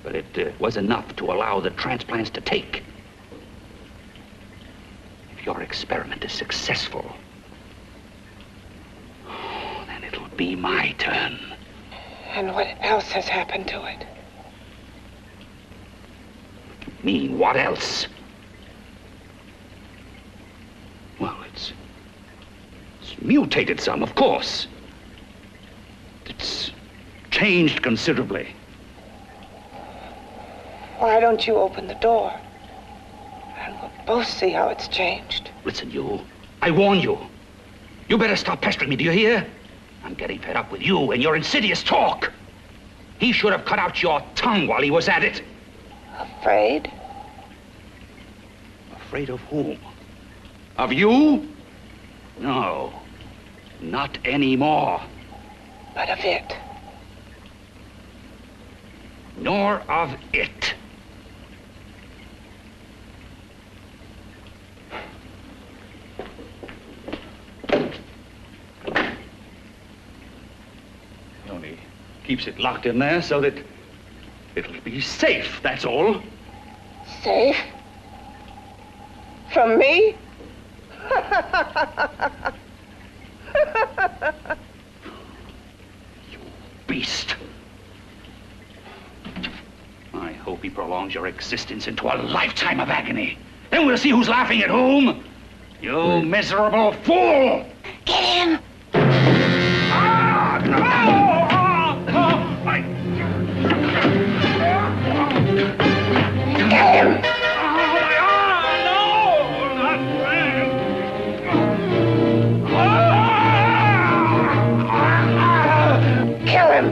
but it was enough to allow the transplants to take. If your experiment is successful, then it'll be my turn. And what else has happened to it? Mean what else? Well, it's mutated some, of course. It's changed considerably. Why don't you open the door? And we'll both see how it's changed. Listen, you. I warn you. You better stop pestering me, do you hear? I'm getting fed up with you and your insidious talk. He should have cut out your tongue while he was at it. Afraid? Afraid of whom? Of you? No, not anymore. But of it. Nor of it. He only keeps it locked in there so that it'll be safe, that's all. Safe? From me? You beast. I hope he prolongs your existence into a lifetime of agony. Then we'll see who's laughing at whom. You miserable fool! Get him! Ah, no! Get him! Kill him!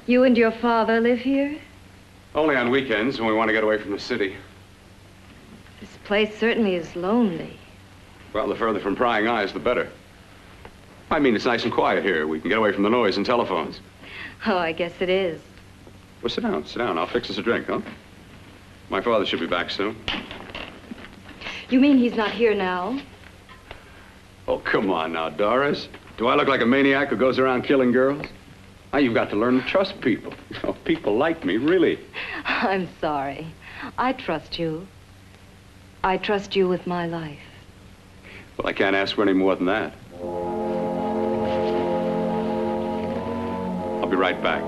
You and your father live here? Only on weekends when we want to get away from the city. This place certainly is lonely. Well, the further from prying eyes, the better. I mean, it's nice and quiet here. We can get away from the noise and telephones. Oh, I guess it is. Well, sit down, sit down. I'll fix us a drink, huh? My father should be back soon. You mean he's not here now? Oh, come on now, Doris. Do I look like a maniac who goes around killing girls? Now, you've got to learn to trust people. You know, people like me, really. I'm sorry. I trust you. I trust you with my life. Well, I can't ask for any more than that. I'll be right back.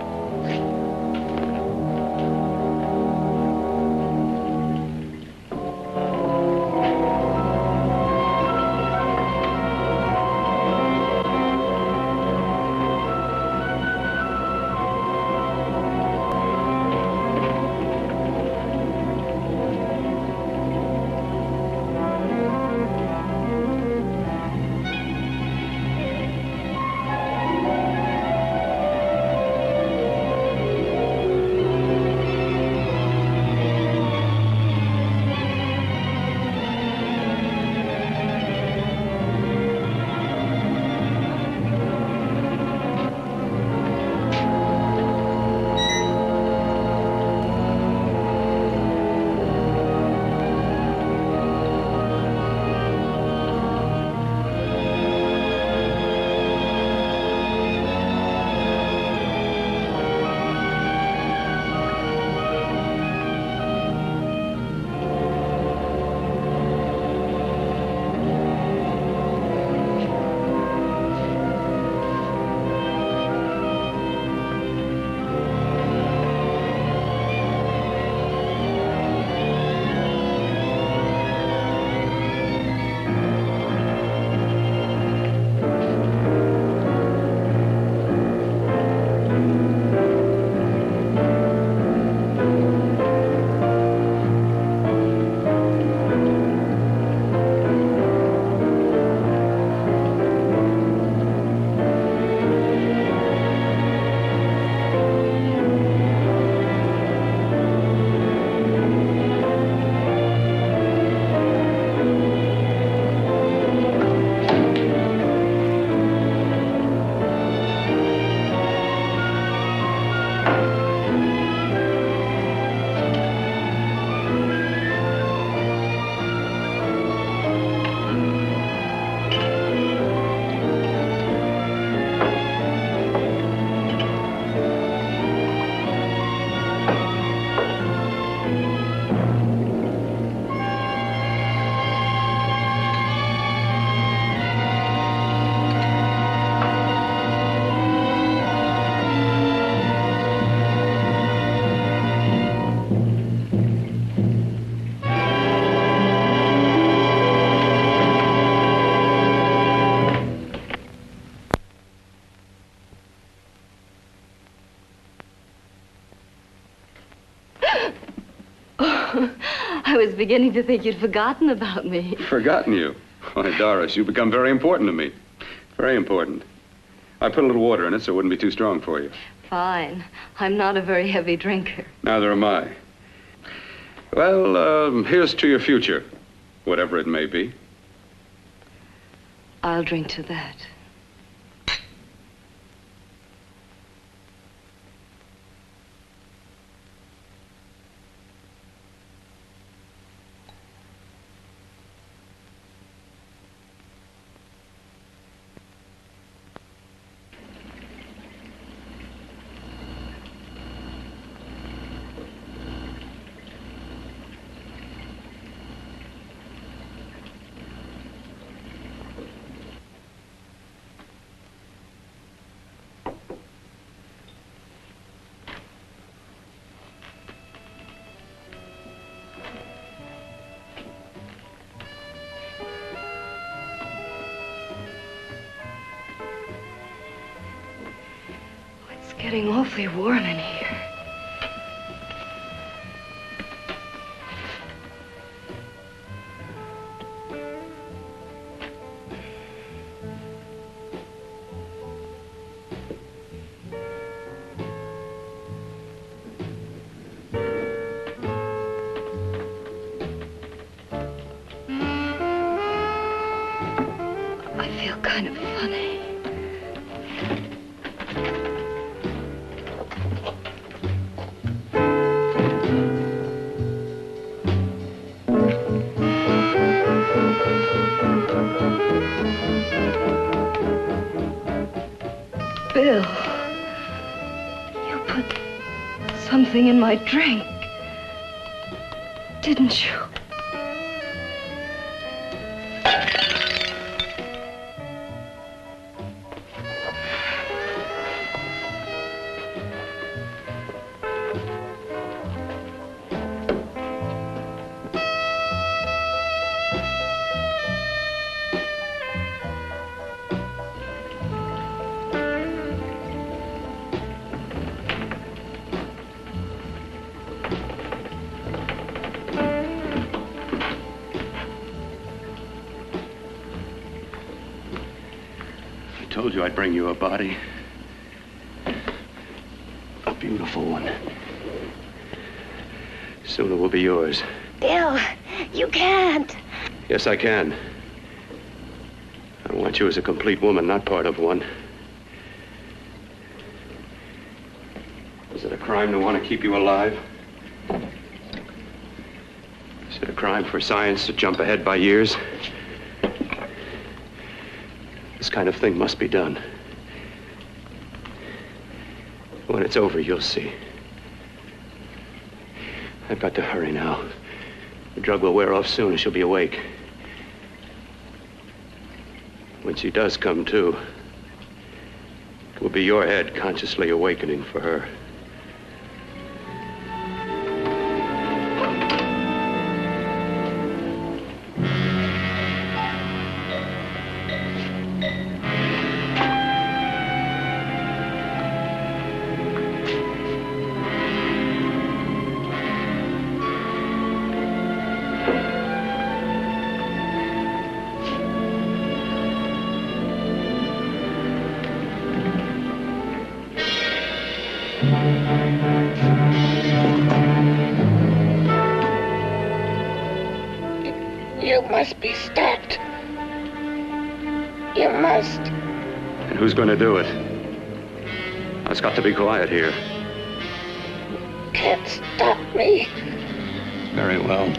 I was beginning to think you'd forgotten about me. Forgotten you? Why, Doris, you've become very important to me. Very important. I put a little water in it so it wouldn't be too strong for you. Fine. I'm not a very heavy drinker. Neither am I. Well, here's to your future, whatever it may be. I'll drink to that. Getting awfully warm in here. kind of funny. Bill, you put something in my drink, didn't you? I told you I'd bring you a body. A beautiful one. Soon it will be yours. Bill, you can't. Yes, I can. I want you as a complete woman, not part of one. Is it a crime to want to keep you alive? Is it a crime for science to jump ahead by years? This kind of thing must be done. When it's over, you'll see. I've got to hurry now. The drug will wear off soon and she'll be awake. When she does come to, it will be your head consciously awakening for her. You must be stopped. You must. And who's going to do it? It's got to be quiet here. Can't stop me. Very well.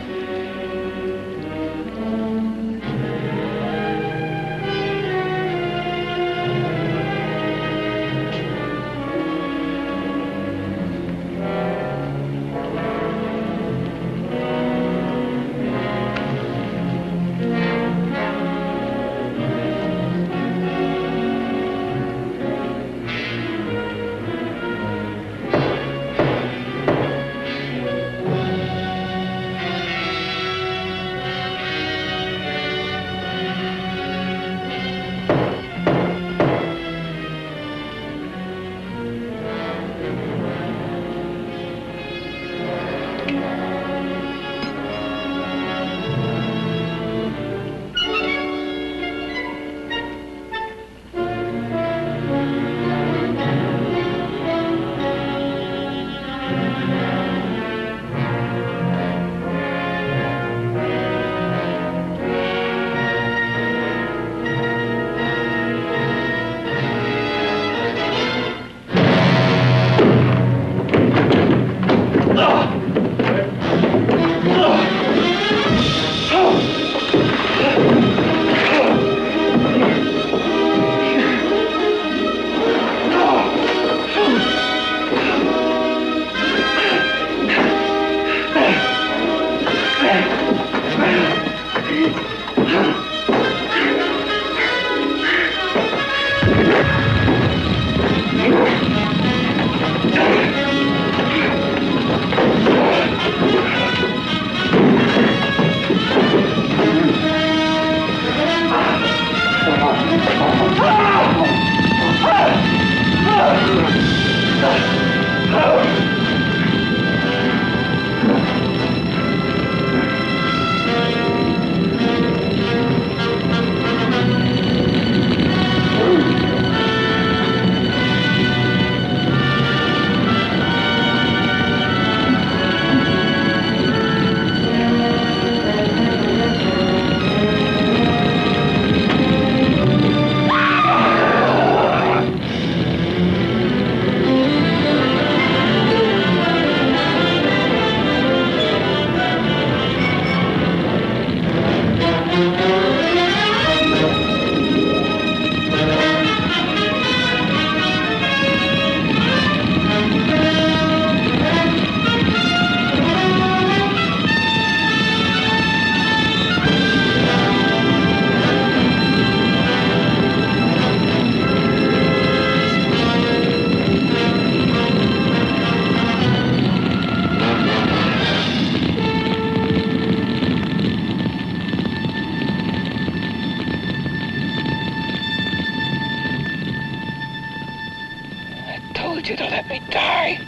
want you to let me die.